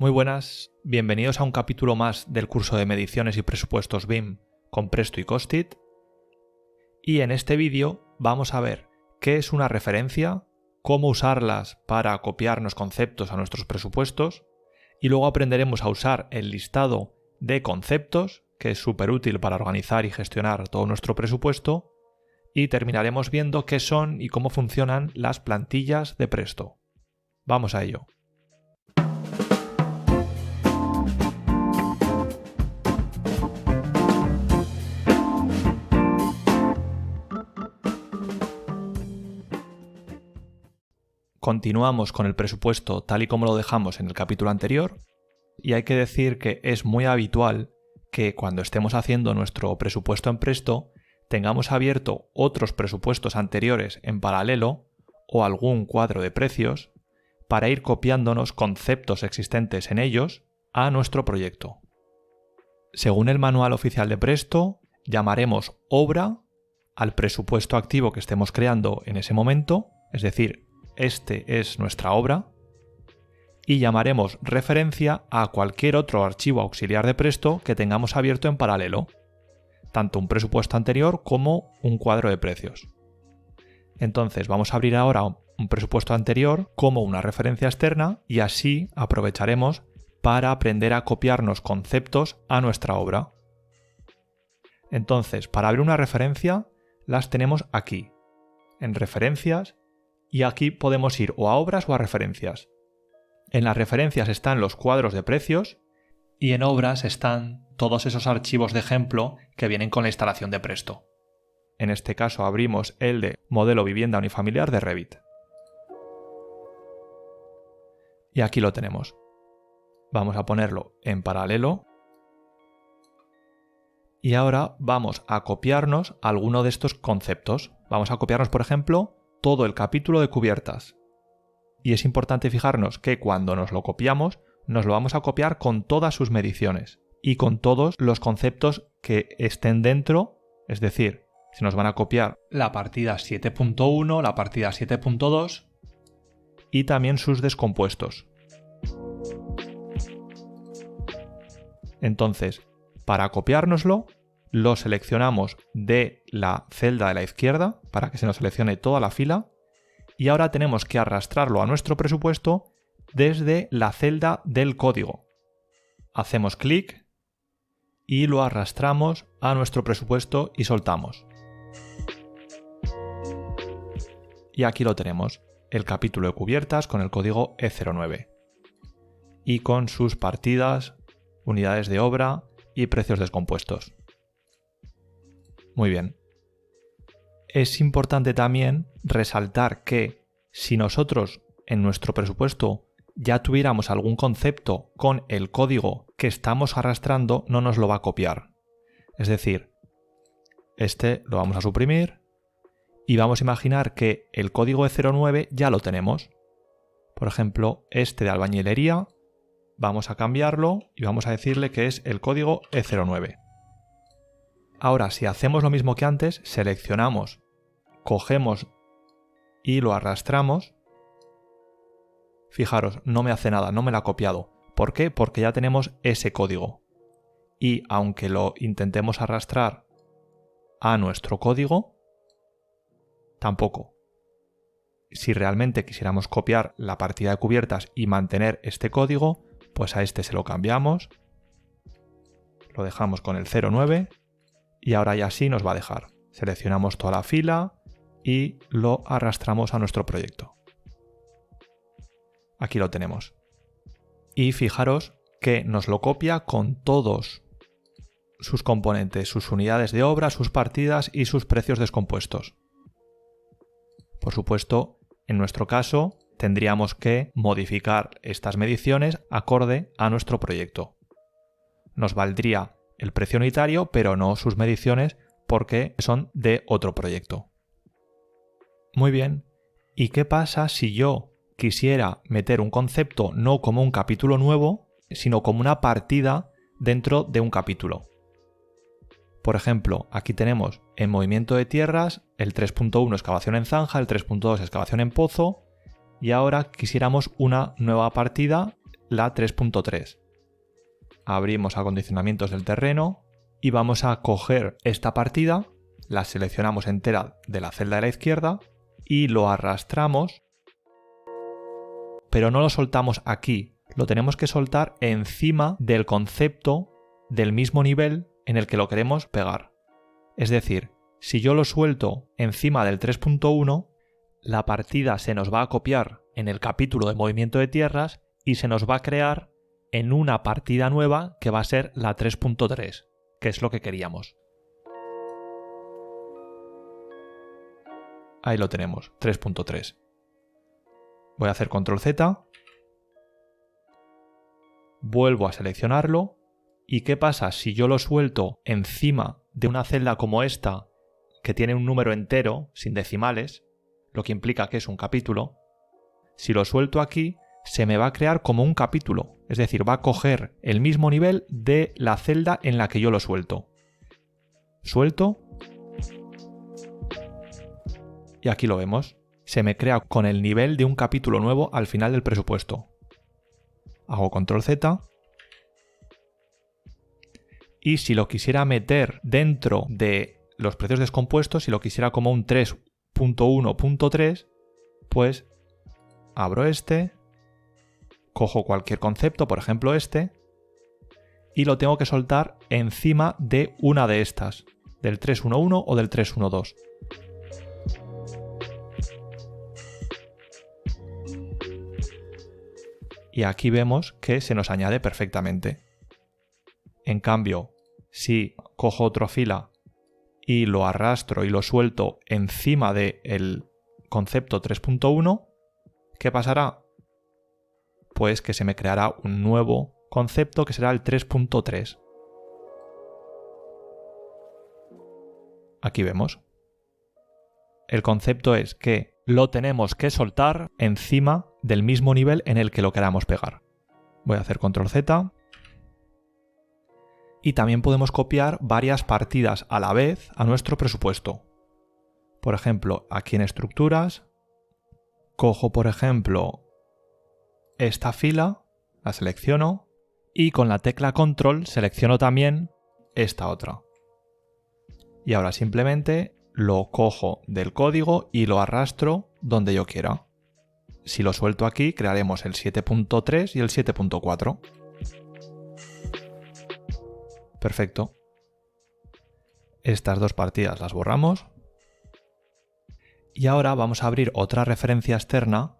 Muy buenas, bienvenidos a un capítulo más del curso de mediciones y presupuestos BIM con Presto y Costit. Y en este vídeo vamos a ver qué es una referencia, cómo usarlas para copiarnos conceptos a nuestros presupuestos y luego aprenderemos a usar el listado de conceptos, que es súper útil para organizar y gestionar todo nuestro presupuesto, y terminaremos viendo qué son y cómo funcionan las plantillas de Presto. Vamos a ello. Continuamos con el presupuesto tal y como lo dejamos en el capítulo anterior, y hay que decir que es muy habitual que cuando estemos haciendo nuestro presupuesto en Presto tengamos abierto otros presupuestos anteriores en paralelo o algún cuadro de precios para ir copiándonos conceptos existentes en ellos a nuestro proyecto. Según el manual oficial de Presto, llamaremos obra al presupuesto activo que estemos creando en ese momento, es decir, este es nuestra obra, y llamaremos referencia a cualquier otro archivo auxiliar de Presto que tengamos abierto en paralelo, tanto un presupuesto anterior como un cuadro de precios. Entonces vamos a abrir ahora un presupuesto anterior como una referencia externa y así aprovecharemos para aprender a copiarnos conceptos a nuestra obra. Entonces, para abrir una referencia, las tenemos aquí, en referencias, y aquí podemos ir o a obras o a referencias. En las referencias están los cuadros de precios y en obras están todos esos archivos de ejemplo que vienen con la instalación de Presto. En este caso abrimos el de modelo vivienda unifamiliar de Revit. Y aquí lo tenemos. Vamos a ponerlo en paralelo. Y ahora vamos a copiarnos alguno de estos conceptos. Vamos a copiarnos, por ejemplo, todo el capítulo de cubiertas. Y es importante fijarnos que cuando nos lo copiamos, nos lo vamos a copiar con todas sus mediciones y con todos los conceptos que estén dentro, es decir, se nos van a copiar la partida 7.1, la partida 7.2 y también sus descompuestos. Entonces, para copiárnoslo, lo seleccionamos de la celda de la izquierda para que se nos seleccione toda la fila y ahora tenemos que arrastrarlo a nuestro presupuesto desde la celda del código. Hacemos clic y lo arrastramos a nuestro presupuesto y soltamos. Y aquí lo tenemos, el capítulo de cubiertas con el código E09 y con sus partidas, unidades de obra y precios descompuestos. Muy bien. Es importante también resaltar que si nosotros en nuestro presupuesto ya tuviéramos algún concepto con el código que estamos arrastrando, no nos lo va a copiar. Es decir, este lo vamos a suprimir y vamos a imaginar que el código E09 ya lo tenemos. Por ejemplo, este de albañilería, vamos a cambiarlo y vamos a decirle que es el código E09. Ahora, si hacemos lo mismo que antes, seleccionamos, cogemos y lo arrastramos. Fijaros, no me hace nada, no me lo ha copiado. ¿Por qué? Porque ya tenemos ese código. Y aunque lo intentemos arrastrar a nuestro código, tampoco. Si realmente quisiéramos copiar la partida de cubiertas y mantener este código, pues a este se lo cambiamos, lo dejamos con el 09 y ahora ya sí nos va a dejar. Seleccionamos toda la fila y lo arrastramos a nuestro proyecto. Aquí lo tenemos. Y fijaros que nos lo copia con todos sus componentes, sus unidades de obra, sus partidas y sus precios descompuestos. Por supuesto, en nuestro caso, tendríamos que modificar estas mediciones acorde a nuestro proyecto. Nos valdría el precio unitario, pero no sus mediciones porque son de otro proyecto. Muy bien. ¿Y qué pasa si yo quisiera meter un concepto no como un capítulo nuevo, sino como una partida dentro de un capítulo? Por ejemplo, aquí tenemos en movimiento de tierras el 3.1 excavación en zanja, el 3.2 excavación en pozo y ahora quisiéramos una nueva partida la 3.3. Abrimos acondicionamientos del terreno y vamos a coger esta partida, la seleccionamos entera de la celda de la izquierda y lo arrastramos, pero no lo soltamos aquí, lo tenemos que soltar encima del concepto del mismo nivel en el que lo queremos pegar. Es decir, si yo lo suelto encima del 3.1, la partida se nos va a copiar en el capítulo de movimiento de tierras y se nos va a crear en una partida nueva que va a ser la 3.3, que es lo que queríamos. Ahí lo tenemos, 3.3. Voy a hacer control Z, vuelvo a seleccionarlo, ¿y qué pasa si yo lo suelto encima de una celda como esta, que tiene un número entero, sin decimales, lo que implica que es un capítulo? Si lo suelto aquí, se me va a crear como un capítulo, es decir, va a coger el mismo nivel de la celda en la que yo lo suelto. Suelto y aquí lo vemos, se me crea con el nivel de un capítulo nuevo al final del presupuesto. Hago control Z y si lo quisiera meter dentro de los precios descompuestos, si lo quisiera como un 3.1.3, pues abro este, cojo cualquier concepto, por ejemplo este, y lo tengo que soltar encima de una de estas, del 311 o del 312. Y aquí vemos que se nos añade perfectamente. En cambio, si cojo otra fila y lo arrastro y lo suelto encima del concepto 3.1, ¿qué pasará? Pues que se me creará un nuevo concepto que será el 3.3. Aquí vemos. El concepto es que lo tenemos que soltar encima del mismo nivel en el que lo queramos pegar. Voy a hacer control Z. Y también podemos copiar varias partidas a la vez a nuestro presupuesto. Por ejemplo, aquí en estructuras, cojo por ejemplo esta fila, la selecciono y con la tecla control selecciono también esta otra. Y ahora simplemente lo cojo del código y lo arrastro donde yo quiera. Si lo suelto aquí, crearemos el 7.3 y el 7.4. Perfecto. Estas dos partidas las borramos. Y ahora vamos a abrir otra referencia externa,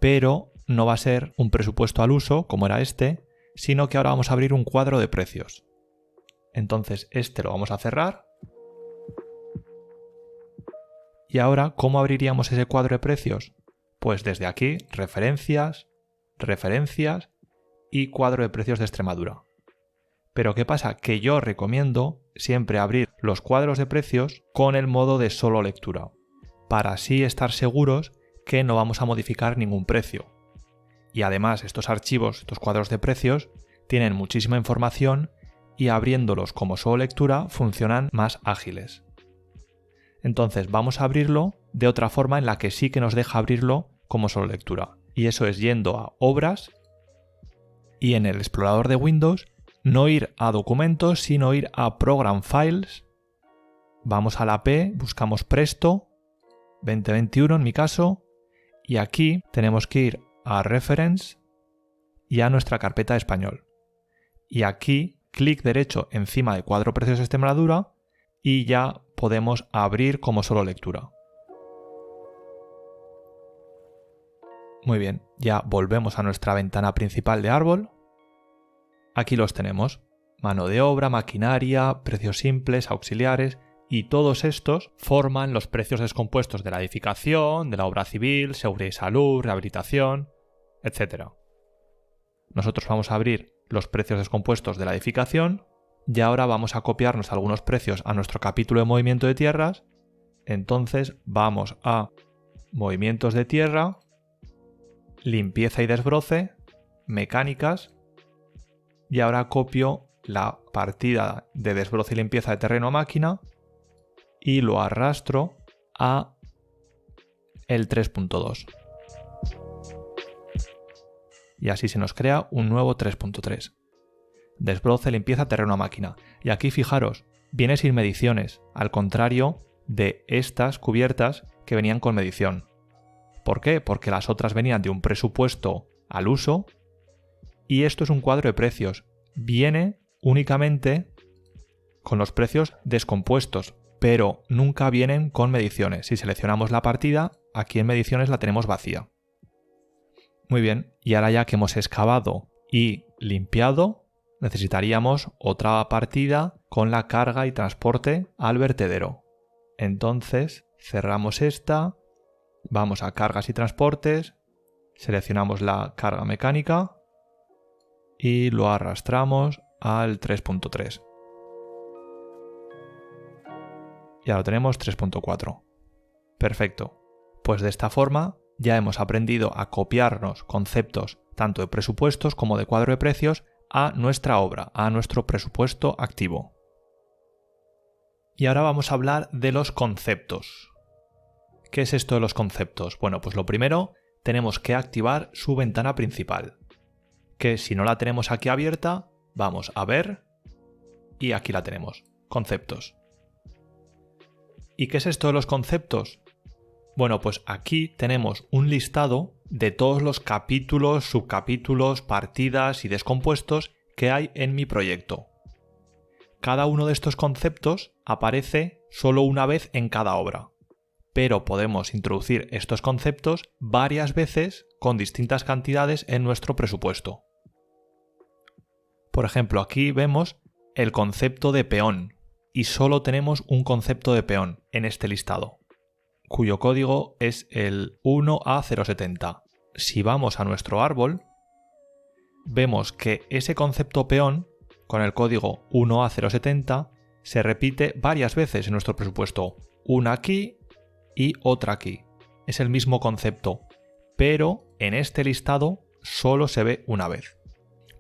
pero no va a ser un presupuesto al uso, como era este, sino que ahora vamos a abrir un cuadro de precios. Entonces este lo vamos a cerrar. Y ahora, ¿cómo abriríamos ese cuadro de precios? Pues desde aquí, referencias, referencias y cuadro de precios de Extremadura. Pero ¿qué pasa? Que yo recomiendo siempre abrir los cuadros de precios con el modo de solo lectura, para así estar seguros que no vamos a modificar ningún precio. Y además estos archivos, estos cuadros de precios, tienen muchísima información y abriéndolos como solo lectura funcionan más ágiles. Entonces vamos a abrirlo de otra forma en la que sí que nos deja abrirlo como solo lectura. Y eso es yendo a Obras y en el explorador de Windows no ir a Documentos, sino ir a Program Files. Vamos a la P, buscamos Presto 2021 en mi caso y aquí tenemos que ir a Reference y a nuestra carpeta de español. Y aquí clic derecho encima de cuadro precios de Extremadura y ya podemos abrir como solo lectura. Muy bien, ya volvemos a nuestra ventana principal de árbol. Aquí los tenemos. Mano de obra, maquinaria, precios simples, auxiliares y todos estos forman los precios descompuestos de la edificación, de la obra civil, seguridad y salud, rehabilitación, etc. Nosotros vamos a abrir los precios descompuestos de la edificación. Y ahora vamos a copiarnos algunos precios a nuestro capítulo de movimiento de tierras. Entonces vamos a movimientos de tierra, limpieza y desbroce, mecánicas, y ahora copio la partida de desbroce y limpieza de terreno a máquina y lo arrastro a el 3.2. y así se nos crea un nuevo 3.3. Desbroce, limpieza, terreno a máquina. Y aquí fijaros, viene sin mediciones, al contrario de estas cubiertas que venían con medición. ¿Por qué? Porque las otras venían de un presupuesto al uso y esto es un cuadro de precios. Viene únicamente con los precios descompuestos, pero nunca vienen con mediciones. Si seleccionamos la partida, aquí en mediciones la tenemos vacía. Muy bien, y ahora ya que hemos excavado y limpiado, necesitaríamos otra partida con la carga y transporte al vertedero. Entonces, cerramos esta, vamos a cargas y transportes, seleccionamos la carga mecánica y lo arrastramos al 3.3. Ya lo tenemos 3.4. Perfecto. Pues de esta forma ya hemos aprendido a copiarnos conceptos tanto de presupuestos como de cuadro de precios a nuestra obra, a nuestro presupuesto activo. Y ahora vamos a hablar de los conceptos. ¿Qué es esto de los conceptos? Bueno, pues lo primero, tenemos que activar su ventana principal, que si no la tenemos aquí abierta, vamos a ver y aquí la tenemos, conceptos. ¿Y qué es esto de los conceptos? Bueno, pues aquí tenemos un listado de todos los capítulos, subcapítulos, partidas y descompuestos que hay en mi proyecto. Cada uno de estos conceptos aparece solo una vez en cada obra, pero podemos introducir estos conceptos varias veces con distintas cantidades en nuestro presupuesto. Por ejemplo, aquí vemos el concepto de peón y solo tenemos un concepto de peón en este listado, cuyo código es el 1A070. Si vamos a nuestro árbol, vemos que ese concepto peón, con el código 1A070, se repite varias veces en nuestro presupuesto. Una aquí y otra aquí. Es el mismo concepto, pero en este listado solo se ve una vez.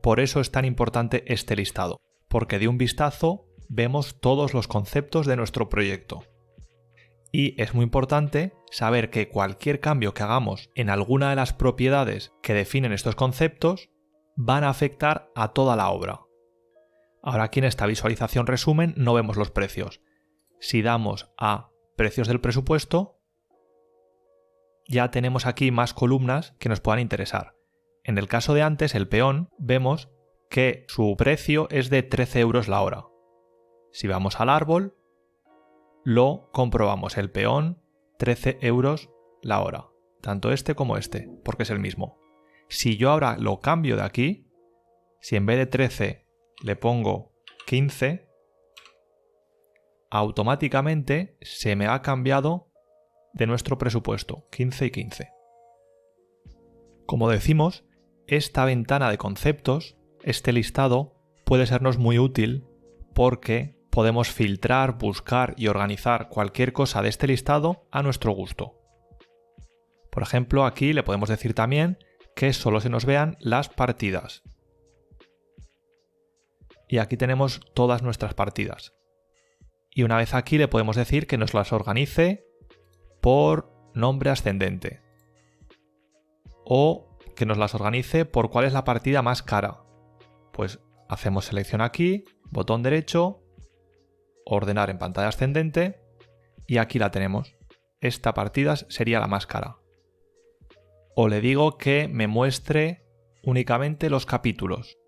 Por eso es tan importante este listado, porque de un vistazo vemos todos los conceptos de nuestro proyecto. Y es muy importante saber que cualquier cambio que hagamos en alguna de las propiedades que definen estos conceptos van a afectar a toda la obra. Ahora aquí en esta visualización resumen no vemos los precios. Si damos a precios del presupuesto, ya tenemos aquí más columnas que nos puedan interesar. En el caso de antes, el peón, vemos que su precio es de 13 euros la hora. Si vamos al árbol, lo comprobamos, el peón, 13 euros la hora. Tanto este como este, porque es el mismo. Si yo ahora lo cambio de aquí, si en vez de 13 le pongo 15, automáticamente se me ha cambiado de nuestro presupuesto, 15 y 15. Como decimos, esta ventana de conceptos, este listado, puede sernos muy útil porque podemos filtrar, buscar y organizar cualquier cosa de este listado a nuestro gusto. Por ejemplo, aquí le podemos decir también que solo se nos vean las partidas. Y aquí tenemos todas nuestras partidas. Y una vez aquí le podemos decir que nos las organice por nombre ascendente. O que nos las organice por cuál es la partida más cara. Pues hacemos selección aquí, botón derecho, ordenar en pantalla ascendente y aquí la tenemos. Esta partida sería la más cara. O le digo que me muestre únicamente los capítulos.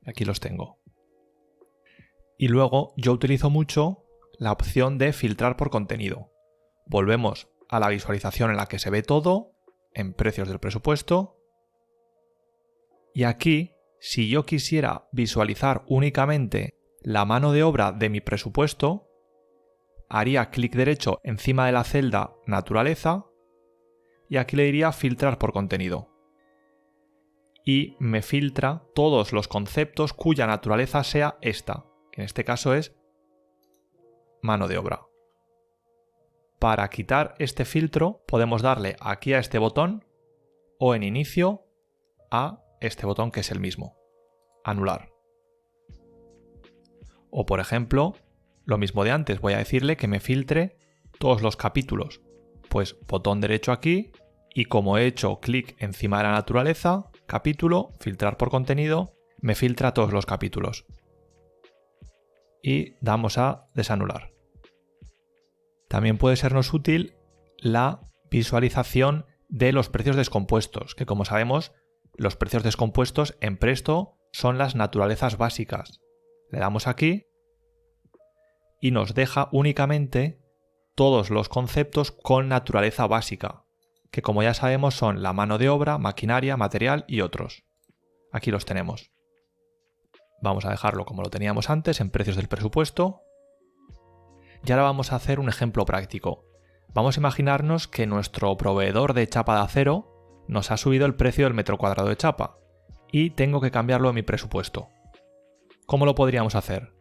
Aquí los tengo. Y luego yo utilizo mucho la opción de filtrar por contenido. Volvemos a la visualización en la que se ve todo, en precios del presupuesto. Y aquí, si yo quisiera visualizar únicamente la mano de obra de mi presupuesto, haría clic derecho encima de la celda Naturaleza y aquí le diría filtrar por contenido. Y me filtra todos los conceptos cuya naturaleza sea esta, que en este caso es mano de obra. Para quitar este filtro podemos darle aquí a este botón o en inicio a este botón que es el mismo, anular. O por ejemplo, lo mismo de antes, voy a decirle que me filtre todos los capítulos. Pues botón derecho aquí y como he hecho clic encima de la naturaleza, capítulo, filtrar por contenido, me filtra todos los capítulos. Y damos a desanular. También puede sernos útil la visualización de los precios descompuestos, que como sabemos, los precios descompuestos en Presto son las naturalezas básicas. Le damos aquí y nos deja únicamente todos los conceptos con naturaleza básica, que como ya sabemos son la mano de obra, maquinaria, material y otros. Aquí los tenemos. Vamos a dejarlo como lo teníamos antes en precios del presupuesto. Y ahora vamos a hacer un ejemplo práctico. Vamos a imaginarnos que nuestro proveedor de chapa de acero nos ha subido el precio del metro cuadrado de chapa y tengo que cambiarlo en mi presupuesto. ¿Cómo lo podríamos hacer?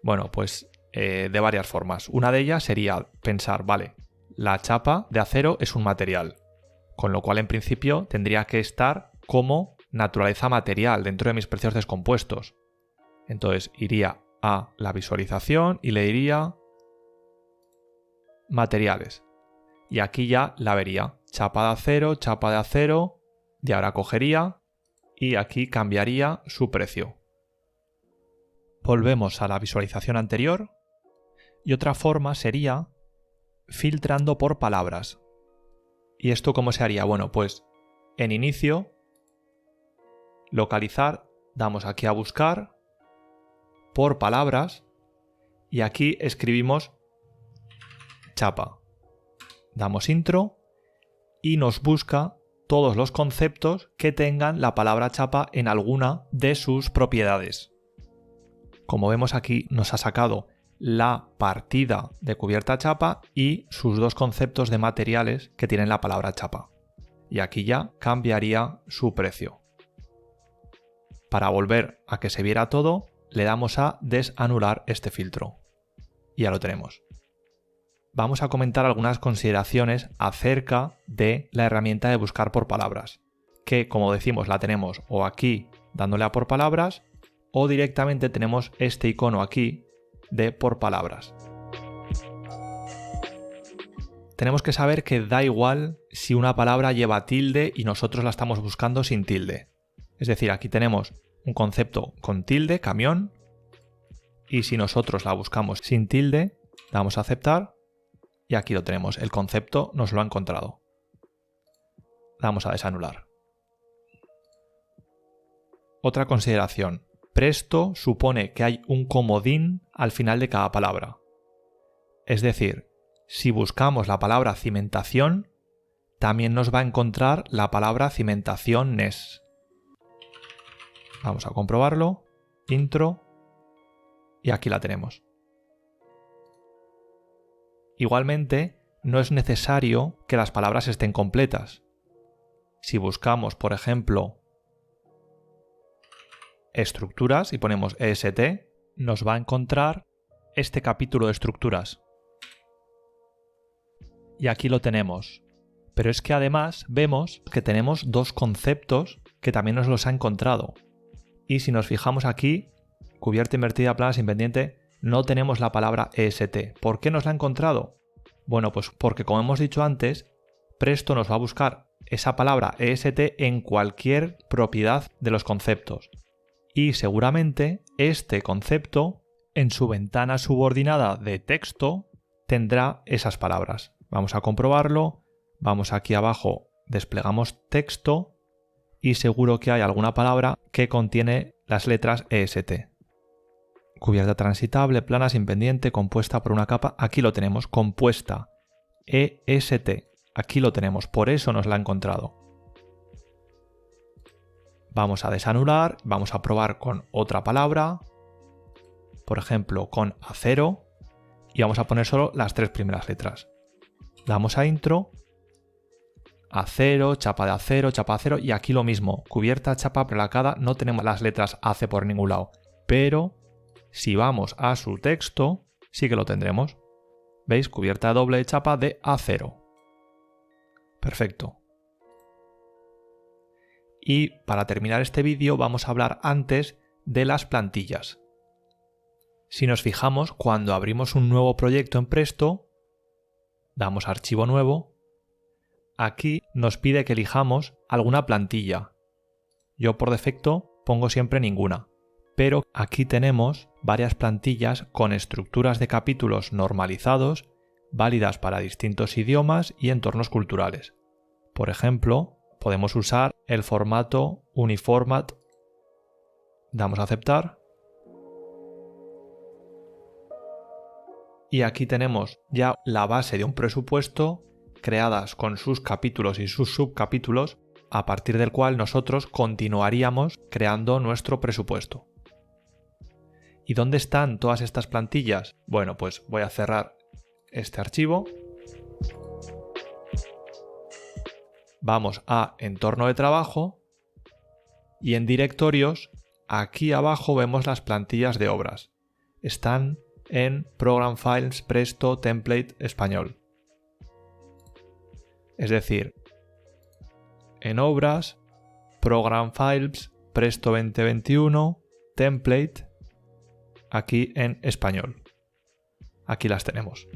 Bueno, pues de varias formas. Una de ellas sería pensar, vale, la chapa de acero es un material, con lo cual en principio tendría que estar como naturaleza material dentro de mis precios descompuestos. Entonces iría a la visualización y le diría materiales. Y aquí ya la vería. Chapa de acero, y ahora cogería y aquí cambiaría su precio. Volvemos a la visualización anterior y otra forma sería filtrando por palabras. ¿Y esto cómo se haría? Bueno, pues en inicio, localizar, damos aquí a buscar por palabras y aquí escribimos chapa. Damos intro y nos busca todos los conceptos que tengan la palabra chapa en alguna de sus propiedades. Como vemos aquí nos ha sacado la partida de cubierta chapa y sus dos conceptos de materiales que tienen la palabra chapa. Y aquí ya cambiaría su precio. Para volver a que se viera todo, le damos a desanular este filtro. Y ya lo tenemos. Vamos a comentar algunas consideraciones acerca de la herramienta de buscar por palabras, que como decimos la tenemos o aquí dándole a por palabras o directamente tenemos este icono aquí de por palabras. Tenemos que saber que da igual si una palabra lleva tilde y nosotros la estamos buscando sin tilde. Es decir, aquí tenemos un concepto con tilde, camión, y si nosotros la buscamos sin tilde, damos a aceptar. Y aquí lo tenemos, el concepto nos lo ha encontrado. Damos a desanular. Otra consideración. Presto supone que hay un comodín al final de cada palabra. Es decir, si buscamos la palabra cimentación, también nos va a encontrar la palabra cimentaciones. Vamos a comprobarlo. Intro. Y aquí la tenemos. Igualmente, no es necesario que las palabras estén completas. Si buscamos, por ejemplo, estructuras y ponemos EST, nos va a encontrar este capítulo de estructuras. Y aquí lo tenemos. Pero es que además vemos que tenemos dos conceptos que también nos los ha encontrado. Y si nos fijamos aquí, cubierta invertida, plana sin pendiente, no tenemos la palabra EST. ¿Por qué nos la ha encontrado? Bueno, pues porque como hemos dicho antes, Presto nos va a buscar esa palabra EST en cualquier propiedad de los conceptos. Y seguramente este concepto, en su ventana subordinada de texto, tendrá esas palabras. Vamos a comprobarlo. Vamos aquí abajo, desplegamos texto y seguro que hay alguna palabra que contiene las letras EST. Cubierta transitable, plana, sin pendiente, compuesta por una capa. Aquí lo tenemos, compuesta. EST. Aquí lo tenemos, por eso nos la ha encontrado. Vamos a desanular, vamos a probar con otra palabra. Por ejemplo, con acero. Y vamos a poner solo las tres primeras letras. Damos a intro. Acero, chapa de acero, y aquí lo mismo. Cubierta, chapa, placada, no tenemos las letras AC por ningún lado. Pero si vamos a su texto, sí que lo tendremos. ¿Veis? Cubierta doble de chapa de acero. Perfecto. Y para terminar este vídeo vamos a hablar antes de las plantillas. Si nos fijamos, cuando abrimos un nuevo proyecto en Presto, damos a archivo nuevo, aquí nos pide que elijamos alguna plantilla. Yo por defecto pongo siempre ninguna, pero aquí tenemos varias plantillas con estructuras de capítulos normalizados, válidas para distintos idiomas y entornos culturales. Por ejemplo, podemos usar el formato Uniformat. Damos a aceptar. Y aquí tenemos ya la base de un presupuesto creadas con sus capítulos y sus subcapítulos, a partir del cual nosotros continuaríamos creando nuestro presupuesto. ¿Y dónde están todas estas plantillas? Bueno, pues voy a cerrar este archivo. Vamos a entorno de trabajo y en directorios, aquí abajo vemos las plantillas de obras. Están en Program Files, Presto, Template, Español. Es decir, en obras, Program Files, Presto 2021, Template, aquí en español. Aquí las tenemos.